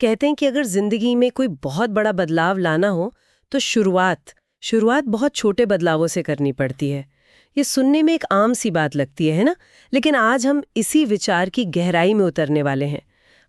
कहते हैं कि अगर जिंदगी में कोई बहुत बड़ा बदलाव लाना हो तो शुरुआत बहुत छोटे बदलावों से करनी पड़ती है। ये सुनने में एक आम सी बात लगती है ना? लेकिन आज हम इसी विचार की गहराई में उतरने वाले हैं।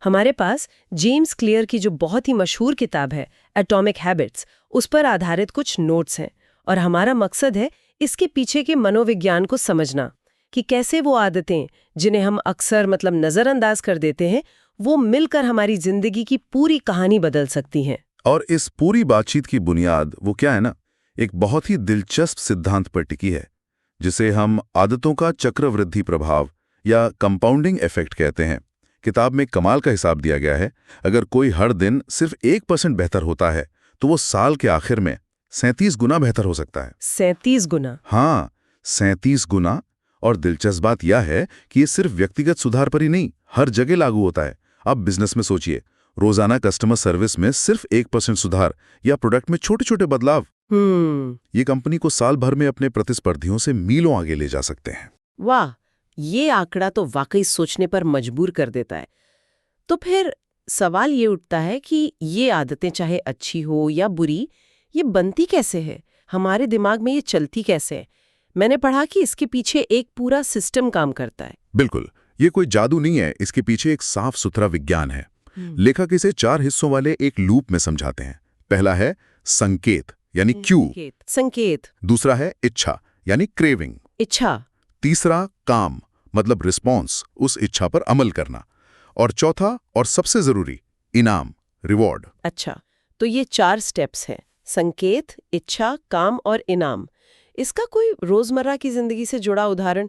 हमारे पास जेम्स क्लियर की जो बहुत ही मशहूर किताब है एटॉमिक हैबिट्स, उस पर आधारित कुछ नोट्स हैं और हमारा मकसद है इसके पीछे के मनोविज्ञान को समझना कि कैसे वो आदतें जिन्हें हम अक्सर नज़रअंदाज कर देते हैं, वो मिलकर हमारी जिंदगी की पूरी कहानी बदल सकती हैं। और इस पूरी बातचीत की बुनियाद वो क्या है ना, एक बहुत ही दिलचस्प सिद्धांत पर टिकी है जिसे हम आदतों का चक्रवृद्धि प्रभाव या कंपाउंडिंग इफेक्ट कहते हैं। किताब में कमाल का हिसाब दिया गया है। अगर कोई हर दिन सिर्फ 1% बेहतर होता है तो वो साल के आखिर में 37 गुना बेहतर हो सकता है। 37 गुना? हाँ, 37 गुना। और दिलचस्प बात यह है कि ये सिर्फ व्यक्तिगत सुधार पर ही नहीं, हर जगह लागू होता है। अब बिजनेस में सोचिए, रोजाना कस्टमर सर्विस में सिर्फ 1% सुधार या प्रोडक्ट में छोटे छोटे बदलाव, ये कंपनी को साल भर में अपने प्रतिस्पर्धियों से मीलों आगे ले जा सकते हैं। वाह, ये आंकड़ा तो वाकई सोचने पर मजबूर कर देता है। तो फिर सवाल ये उठता है कि ये आदतें चाहे अच्छी हो या बुरी, ये बनती कैसे है, हमारे दिमाग में ये चलती कैसे है? मैंने पढ़ा कि इसके पीछे एक पूरा सिस्टम काम करता है। बिल्कुल, ये कोई जादू नहीं है, इसके पीछे एक साफ सुथरा विज्ञान है। लेखक इसे 4 हिस्सों वाले एक लूप में समझाते हैं। पहला है संकेत यानी क्यू, संकेत। दूसरा है इच्छा यानी क्रेविंग, इच्छा। तीसरा काम मतलब रिस्पॉन्स, उस इच्छा पर अमल करना, और चौथा और सबसे जरूरी इनाम, रिवॉर्ड। अच्छा, तो ये 4 स्टेप्स हैं, संकेत, इच्छा, काम और इनाम। इसका कोई रोजमर्रा की जिंदगी से जुड़ा उदाहरण?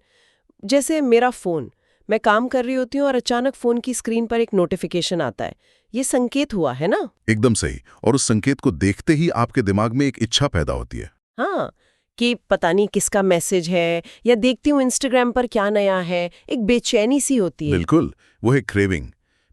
जैसे मेरा फोन, मैं काम कर रही होती हूँ और अचानक फोन की स्क्रीन पर एक नोटिफिकेशन आता है, ये संकेत हुआ है ना? एकदम सही। और उस संकेत को देखते ही आपके दिमाग में एक इच्छा पैदा होती है। हाँ, कि पता नहीं किसका मैसेज है, या देखती हूँ इंस्टाग्राम पर क्या नया है, एक बेचैनी सी होती है। बिल्कुल, वो है क्रेविंग।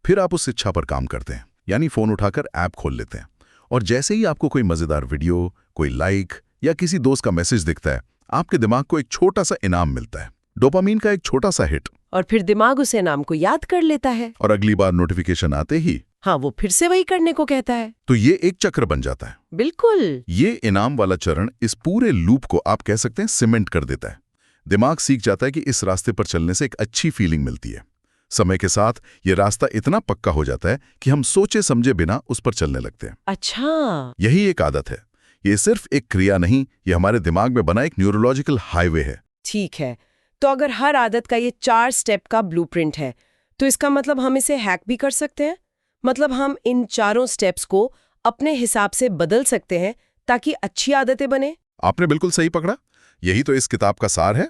फिर आप उस इच्छा पर काम करते हैं, यानी फोन उठाकर ऐप खोल लेते हैं, और जैसे ही आपको कोई मजेदार वीडियो, कोई लाइक या किसी दोस्त का मैसेज दिखता है, आपके दिमाग को एक छोटा सा इनाम मिलता है, डोपामीन का एक छोटा सा हिट। और फिर दिमाग उस इनाम को याद कर लेता है, और अगली बार नोटिफिकेशन आते ही हाँ, वो फिर से वही करने को कहता है। तो ये एक चक्र बन जाता है। बिल्कुल। ये इनाम वाला चरण इस पूरे लूप को आप कह सकते हैं सीमेंट कर देता है। दिमाग सीख जाता है कि इस रास्ते पर चलने से एक अच्छी फीलिंग मिलती है। समय के साथ ये रास्ता इतना पक्का हो जाता है कि हम सोचे समझे बिना उस पर चलने लगते हैं। अच्छा, यही एक आदत है। ये सिर्फ एक क्रिया नहीं, ये हमारे दिमाग में बना एक न्यूरोलॉजिकल हाईवे है। ठीक है, तो अगर हर आदत का ये 4 स्टेप का ब्लूप्रिंट है, तो इसका मतलब हम इसे हैक भी कर सकते हैं? मतलब हम इन चारों स्टेप्स को अपने हिसाब से बदल सकते हैं ताकि अच्छी आदतें बने? आपने बिल्कुल सही पकड़ा। यही तो इस किताब का सार है।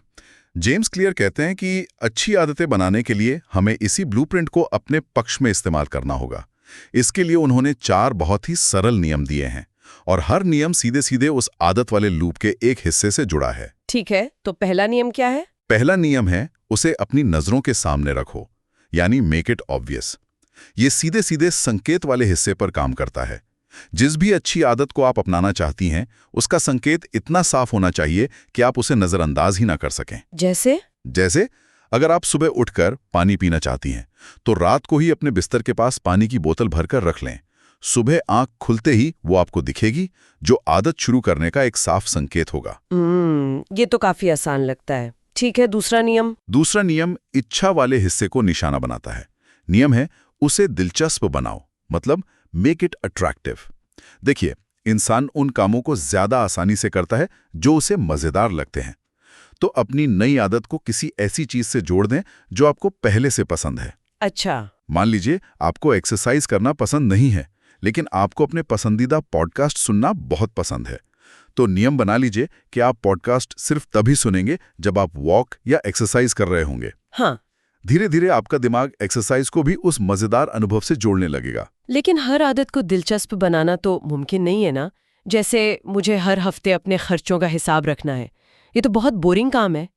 जेम्स क्लियर कहते हैं कि अच्छी आदतें बनाने के लिए हमें इसी ब्लूप्रिंट को अपने पक्ष में इस्तेमाल करना होगा। इसके लिए उन्होंने 4 बहुत ही सरल नियम दिए हैं, और हर नियम सीधे सीधे उस आदत वाले लूप के एक हिस्से से जुड़ा है। ठीक है, तो पहला नियम क्या है? पहला नियम है, उसे अपनी नजरों के सामने रखो, यानी मेक इट ऑब्वियस। ये सीधे सीधे संकेत वाले हिस्से पर काम करता है। जिस भी अच्छी आदत को आप अपनाना चाहती हैं, उसका संकेत इतना साफ होना चाहिए कि आप उसे नजरअंदाज ही ना कर सकें। जैसे अगर आप सुबह उठकर पानी पीना चाहती हैं, तो रात को ही अपने बिस्तर के पास पानी की बोतल भरकर रख लें। सुबह आंख खुलते ही वो आपको दिखेगी, जो आदत शुरू करने का एक साफ संकेत होगा। ये तो काफी आसान लगता है। ठीक है, दूसरा नियम? दूसरा नियम इच्छा वाले हिस्से को निशाना बनाता है। नियम है, उसे दिलचस्प बनाओ, मतलब मेक इट अट्रैक्टिव। देखिए, इंसान उन कामों को ज्यादा आसानी से करता है जो उसे मजेदार लगते हैं। तो अपनी नई आदत को किसी ऐसी चीज से जोड़ दें जो आपको पहले से पसंद है। अच्छा। मान लीजिए आपको एक्सरसाइज करना पसंद नहीं है, लेकिन आपको अपने पसंदीदा पॉडकास्ट सुनना बहुत पसंद है। तो नियम बना लीजिए कि आप पॉडकास्ट सिर्फ तभी सुनेंगे जब आप वॉक या एक्सरसाइज कर रहे होंगे। हाँ। धीरे धीरे आपका दिमाग एक्सरसाइज को भी उस मजेदार अनुभव से जोड़ने लगेगा। लेकिन हर आदत को दिलचस्प बनाना तो मुमकिन नहीं है ना? जैसे मुझे हर हफ्ते अपने खर्चों का हिसाब रखना है, ये तो बहुत बोरिंग काम है।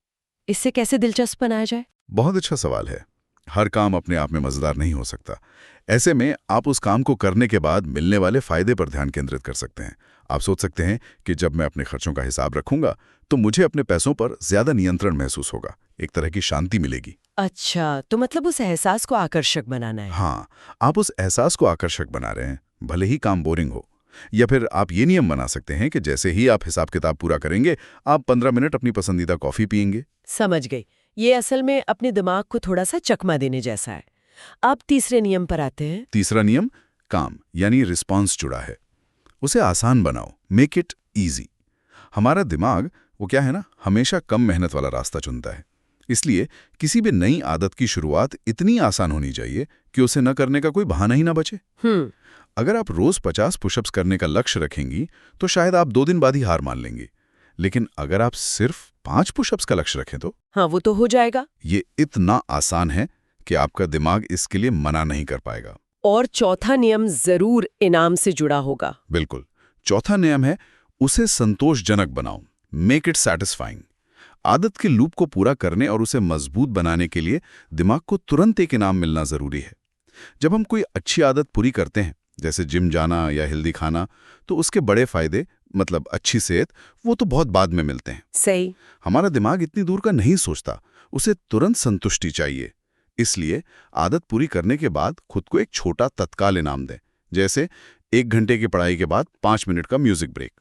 इससे कैसे दिलचस्प बनाया जाए? बहुत अच्छा सवाल है। हर काम अपने आप में मजेदार नहीं हो सकता। ऐसे में आप उस काम को करने के बाद मिलने वाले फायदे पर ध्यान केंद्रित कर सकते हैं। आप सोच सकते हैं कि जब मैं अपने खर्चों का हिसाब रखूंगा तो मुझे अपने पैसों पर ज्यादा नियंत्रण महसूस होगा, एक तरह की शांति मिलेगी। अच्छा, तो मतलब उस एहसास को आकर्षक बनाना है। हाँ, आप उस एहसास को आकर्षक बना रहे हैं, भले ही काम बोरिंग हो। या फिर आप ये नियम बना सकते हैं कि जैसे ही आप हिसाब किताब पूरा करेंगे, आप 15 मिनट अपनी पसंदीदा कॉफी पिएंगे। समझ गई। ये असल में अपने दिमाग को थोड़ा सा चकमा देने जैसा है। अब तीसरे नियम पर आते हैं। तीसरा नियम काम यानी रिस्पॉन्स जुड़ा है। उसे आसान बनाओ, मेक इट ईजी। हमारा दिमाग वो क्या है ना, हमेशा कम मेहनत वाला रास्ता चुनता है। इसलिए किसी भी नई आदत की शुरुआत इतनी आसान होनी चाहिए कि उसे न करने का कोई बहाना ही ना बचे। अगर आप रोज 50 पुशअप्स करने का लक्ष्य रखेंगी तो शायद आप 2 दिन बाद ही हार मान लेंगी। लेकिन अगर आप सिर्फ 5 पुशअप्स का लक्ष्य रखें तो हाँ, वो तो हो जाएगा। ये इतना आसान है कि आपका दिमाग इसके लिए मना नहीं कर पाएगा। और चौथा नियम जरूर इनाम से जुड़ा होगा। बिल्कुल। चौथा नियम है उसे संतोषजनक बनाओ, मेक इट सैटिस्फाइंग। आदत के लूप को पूरा करने और उसे मजबूत बनाने के लिए दिमाग को तुरंत एक इनाम मिलना जरूरी है। जब हम कोई अच्छी आदत पूरी करते हैं, जैसे जिम जाना या हेल्दी खाना, तो उसके बड़े फायदे मतलब अच्छी सेहत वो तो बहुत बाद में मिलते हैं। सही। हमारा दिमाग इतनी दूर का नहीं सोचता, उसे तुरंत संतुष्टि चाहिए। इसलिए आदत पूरी करने के बाद खुद को एक छोटा तत्काल इनाम दें, जैसे 1 घंटे की पढ़ाई के बाद 5 मिनट का म्यूजिक ब्रेक।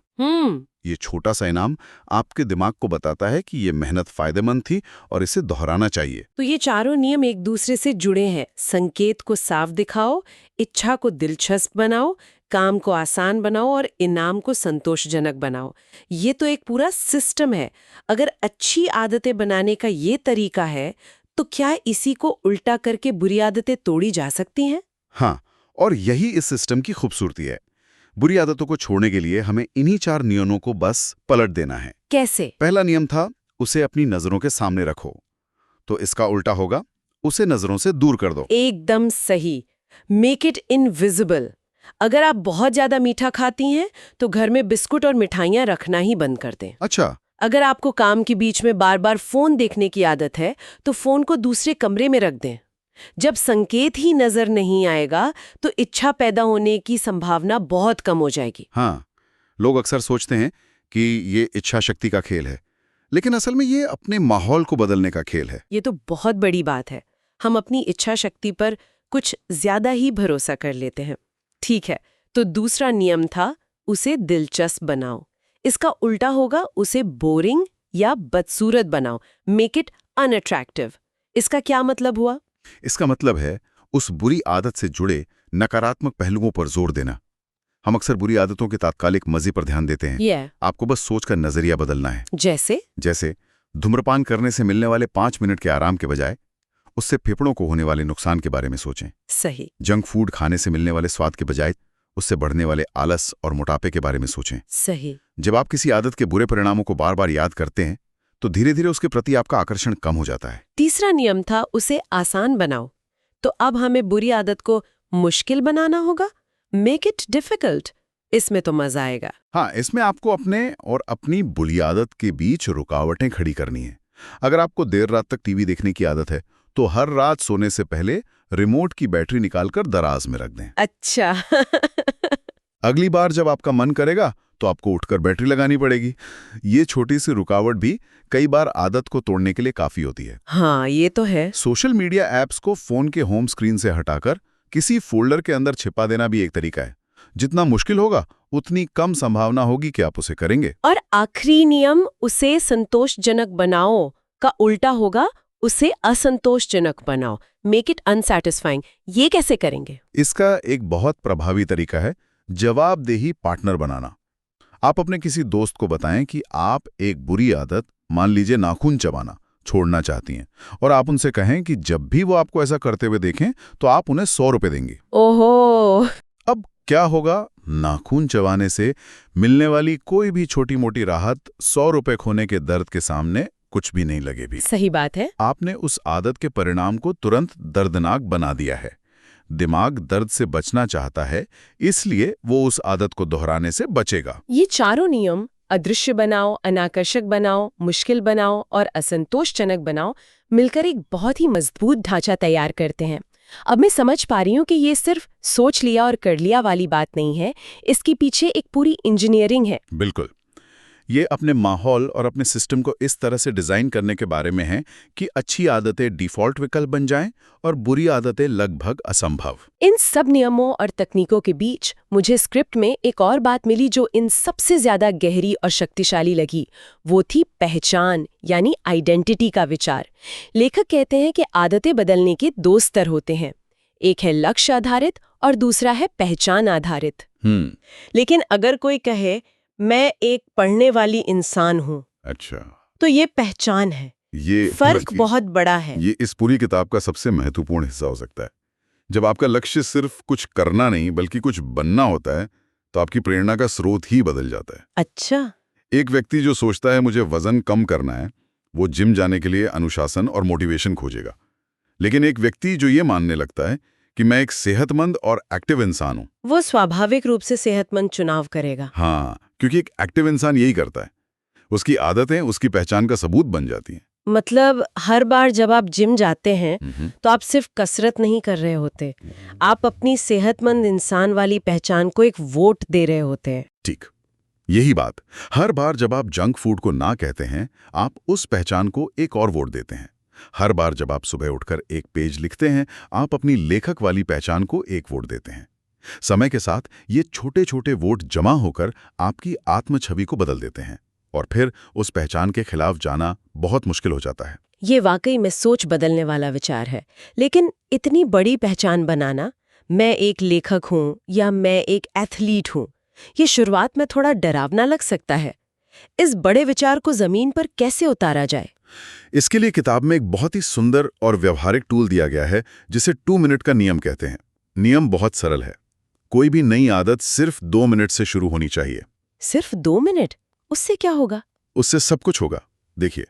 ये छोटा सा इनाम आपके दिमाग को बताता है कि ये मेहनत फायदेमंद थी और इसे दोहराना चाहिए। तो ये चारों नियम एक दूसरे से जुड़े हैं। संकेत को साफ दिखाओ, इच्छा को दिलचस्प बनाओ, काम को आसान बनाओ और इनाम को संतोषजनक बनाओ। ये तो एक पूरा सिस्टम है। अगर अच्छी आदतें बनाने का ये तरीका है, तो क्या इसी को उल्टा करके बुरी आदतें तोड़ी जा सकती हैं? हाँ, और यही इस सिस्टम की खूबसूरती है। बुरी आदतों को छोड़ने के लिए हमें इन्हीं 4 नियमों को बस पलट देना है। कैसे? पहला नियम था उसे अपनी नजरों के सामने रखो, तो इसका उल्टा होगा उसे नजरों से दूर कर दो। एकदम सही। Make it invisible. अगर आप बहुत ज्यादा मीठा खाती हैं, तो घर में बिस्कुट और मिठाइयां रखना ही बंद कर दें। अच्छा, अगर आपको काम के बीच में बार बार फोन देखने की आदत है, तो फोन को दूसरे कमरे में रख दें। जब संकेत ही नजर नहीं आएगा, तो इच्छा पैदा होने की संभावना बहुत कम हो जाएगी। हाँ, लोग अक्सर सोचते हैं कि ये इच्छा शक्ति का खेल है, लेकिन असल में ये अपने माहौल को बदलने का खेल है। ये तो बहुत बड़ी बात है। हम अपनी इच्छा शक्ति पर कुछ ज्यादा ही भरोसा कर लेते हैं। ठीक है, तो दूसरा नियम था उसे दिलचस्प बनाओ। इसका उल्टा होगा उसे बोरिंग या बदसूरत बनाओ, मेक इट अनअट्रैक्टिव। इसका क्या मतलब हुआ? इसका मतलब है उस बुरी आदत से जुड़े नकारात्मक पहलुओं पर जोर देना। हम अक्सर बुरी आदतों के तात्कालिक मजे पर ध्यान देते हैं। आपको बस सोच का नजरिया बदलना है। जैसे धूम्रपान करने से मिलने वाले 5 मिनट के आराम के बजाय उससे फेफड़ों को होने वाले नुकसान के बारे में सोचें। सही। जंक फूड खाने से मिलने वाले स्वाद के बजाय उससे बढ़ने वाले आलस और मोटापे के बारे में सोचें। सही। जब आप किसी आदत के बुरे परिणामों को बार बार याद करते हैं, तो धीरे धीरे उसके प्रति आपका आकर्षण कम हो जाता है। तीसरा नियम था उसे आसान बनाओ। तो अब हमें बुरी आदत को मुश्किल बनाना होगा, मेक इट डिफिकल्ट। इसमें तो मजा आएगा। हाँ, इसमें आपको अपने और अपनी बुरी आदत के बीच रुकावटें खड़ी करनी है। अगर आपको देर रात तक टीवी देखने की आदत है, तो हर रात सोने से पहले रिमोट की बैटरी निकालकर दराज में रख दें। अच्छा। अगली बार जब आपका मन करेगा तो आपको उठकर बैटरी लगानी पड़ेगी। ये छोटी सी रुकावट भी कई बार आदत को तोड़ने के लिए काफी होती है। हाँ, ये तो है। सोशल मीडिया ऐप्स को फोन के होम स्क्रीन से हटाकर किसी फोल्डर के अंदर छिपा देना भी एक तरीका है। जितना मुश्किल होगा, उतनी कम संभावना होगी कि आप उसे करेंगे। और आखिरी नियम उसे संतोषजनक बनाओ का उल्टा होगा उसे असंतोषजनक बनाओ, मेक इट अनसैटिस्फाइंग। ये कैसे करेंगे? इसका एक बहुत प्रभावी तरीका है जवाबदेही पार्टनर बनाना। आप अपने किसी दोस्त को बताएं कि आप एक बुरी आदत, मान लीजिए नाखून चबाना, छोड़ना चाहती हैं, और आप उनसे कहें कि जब भी वो आपको ऐसा करते हुए देखें तो आप उन्हें 100 रुपए देंगी। ओहो। अब क्या होगा? नाखून चबाने से मिलने वाली कोई भी छोटी मोटी राहत 100 रुपए खोने के दर्द के सामने कुछ भी नहीं लगेगी। सही बात है। आपने उस आदत के परिणाम को तुरंत दर्दनाक बना दिया है। दिमाग दर्द से बचना चाहता है, इसलिए वो उस आदत को दोहराने से बचेगा। ये चारों नियम, अदृश्य बनाओ, अनाकर्षक बनाओ, मुश्किल बनाओ और असंतोषजनक बनाओ, मिलकर एक बहुत ही मजबूत ढांचा तैयार करते हैं। अब मैं समझ पा रही हूँ कि ये सिर्फ सोच लिया और कर लिया वाली बात नहीं है, इसके पीछे एक पूरी इंजीनियरिंग है। बिल्कुल। ये अपने माहौल और अपने सिस्टम को इस तरह से डिजाइन करने के बारे में है कि अच्छी आदतें डिफॉल्ट विकल्प बन जाएं और बुरी आदतें लगभग असंभव। इन सब नियमों और तकनीकों के बीच मुझे स्क्रिप्ट में एक और बात मिली जो इन सबसे ज्यादा गहरी और शक्तिशाली लगी। वो थी पहचान यानी आइडेंटिटी का विचार। लेखक कहते हैं कि आदतें बदलने के 2 स्तर होते हैं, एक है लक्ष्य आधारित और दूसरा है पहचान आधारित। लेकिन अगर कोई कहे मैं एक पढ़ने वाली इंसान हूं, अच्छा, तो ये पहचान है। ये फर्क बहुत बड़ा है। ये इस पूरी किताब का सबसे महत्वपूर्ण हिस्सा हो सकता है। जब आपका लक्ष्य सिर्फ कुछ करना नहीं बल्कि कुछ बनना होता है तो आपकी प्रेरणा का स्रोत ही बदल जाता है। अच्छा। एक व्यक्ति जो सोचता है मुझे वजन कम करना है, वो जिम जाने के लिए अनुशासन और मोटिवेशन खोजेगा। लेकिन एक व्यक्ति जो ये मानने लगता है कि मैं एक सेहतमंद और एक्टिव इंसान हूं, वो स्वाभाविक रूप से सेहतमंद चुनाव करेगा। हाँ, क्योंकि एक एक्टिव इंसान यही करता है। उसकी आदतें उसकी पहचान का सबूत बन जाती हैं। मतलब हर बार जब आप जिम जाते हैं तो आप सिर्फ कसरत नहीं कर रहे होते, आप अपनी सेहतमंद इंसान वाली पहचान को एक वोट दे रहे होते हैं। ठीक, यही बात। हर बार जब आप जंक फूड को ना कहते हैं, आप उस पहचान को एक और वोट देते हैं। हर बार जब आप सुबह उठकर एक पेज लिखते हैं, आप अपनी लेखक वाली पहचान को एक वोट देते हैं। समय के साथ ये छोटे छोटे वोट जमा होकर आपकी आत्म छवि को बदल देते हैं और फिर उस पहचान के खिलाफ जाना बहुत मुश्किल हो जाता है। ये वाकई में सोच बदलने वाला विचार है। लेकिन इतनी बड़ी पहचान बनाना, मैं एक लेखक हूं या मैं एक एथलीट हूं, ये शुरुआत में थोड़ा डरावना लग सकता है। इस बड़े विचार को जमीन पर कैसे उतारा जाए? इसके लिए किताब में एक बहुत ही सुंदर और व्यवहारिक टूल दिया गया है जिसे 2 मिनट का नियम कहते हैं। नियम बहुत सरल है। कोई भी नई आदत सिर्फ 2 मिनट से शुरू होनी चाहिए। सिर्फ 2 मिनट? उससे क्या होगा? उससे सब कुछ होगा। देखिए,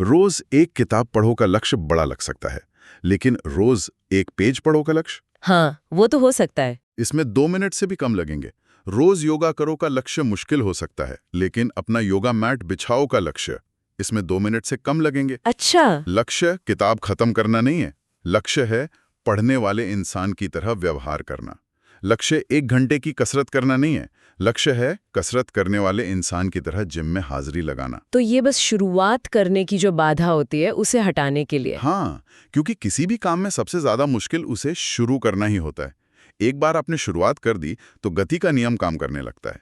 रोज एक किताब पढ़ो का लक्ष्य बड़ा लग सकता है, लेकिन रोज एक पेज पढ़ो का लक्ष्य, हाँ, वो तो हो सकता है। इसमें 2 मिनट से भी कम लगेंगे। रोज योगा करो का लक्ष्य मुश्किल हो सकता है, लेकिन अपना योगा मैट बिछाओ का लक्ष्य, इसमें 2 मिनट से कम लगेंगे। अच्छा। लक्ष्य किताब खत्म करना नहीं है, लक्ष्य है पढ़ने वाले इंसान की तरह व्यवहार करना। लक्ष्य 1 घंटे की कसरत करना नहीं है, लक्ष्य है कसरत करने वाले इंसान की तरह जिम में हाजिरी लगाना। तो ये बस शुरुआत करने की जो बाधा होती है उसे हटाने के लिए। हाँ, क्योंकि किसी भी काम में सबसे ज्यादा मुश्किल उसे शुरू करना ही होता है। एक बार आपने शुरुआत कर दी तो गति का नियम काम करने लगता है।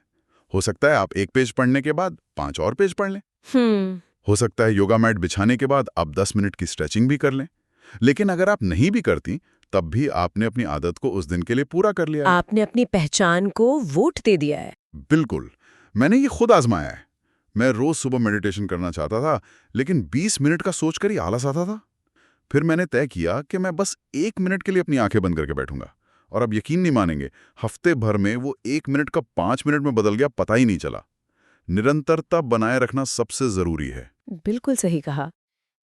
हो सकता है आप 1 पेज पढ़ने के बाद 5 और पेज पढ़ लें। हो सकता है योगा मैट बिछाने के बाद आप 10 मिनट की स्ट्रेचिंग भी कर लें। लेकिन अगर आप नहीं भी करती, तब भी आपने अपनी आदत को उस दिन के लिए पूरा कर लिया है। आपने अपनी पहचान को वोट दे दिया है। बिल्कुल, मैंने ये खुद आजमाया है। मैं रोज सुबह मेडिटेशन करना चाहता था, लेकिन 20 मिनट का सोचकर ही आलस आता था। फिर मैंने तय किया कि मैं बस 1 मिनट के लिए अपनी आंखें बंद करके बैठूंगा, और अब यकीन नहीं मानेंगे, हफ्ते भर में वो 1 मिनट का 5 मिनट में बदल गया, पता ही नहीं चला। निरंतरता बनाए रखना सबसे जरूरी है। बिल्कुल सही कहा।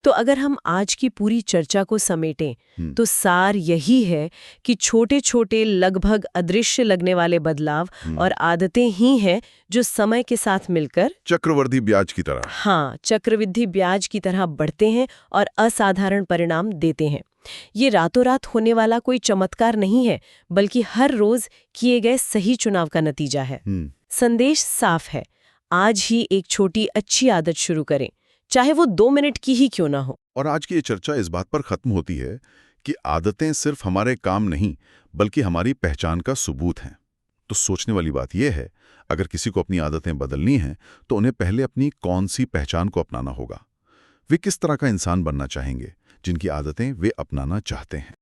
तो अगर हम आज की पूरी चर्चा को समेटें तो सार यही है कि छोटे छोटे लगभग अदृश्य लगने वाले बदलाव और आदतें ही हैं जो समय के साथ मिलकर चक्रवृद्धि ब्याज की तरह, हाँ, चक्रवृद्धि ब्याज की तरह बढ़ते हैं और असाधारण परिणाम देते हैं। ये रातों रात होने वाला कोई चमत्कार नहीं है, बल्कि हर रोज किए गए सही चुनाव का नतीजा है। संदेश साफ है, आज ही एक छोटी अच्छी आदत शुरू करें, चाहे वो 2 मिनट की ही क्यों ना हो। और आज की ये चर्चा इस बात पर खत्म होती है कि आदतें सिर्फ हमारे काम नहीं, बल्कि हमारी पहचान का सबूत हैं। तो सोचने वाली बात यह है, अगर किसी को अपनी आदतें बदलनी हैं, तो उन्हें पहले अपनी कौन सी पहचान को अपनाना होगा। वे किस तरह का इंसान बनना चाहेंगे, जिनकी आदतें वे अपनाना चाहते हैं।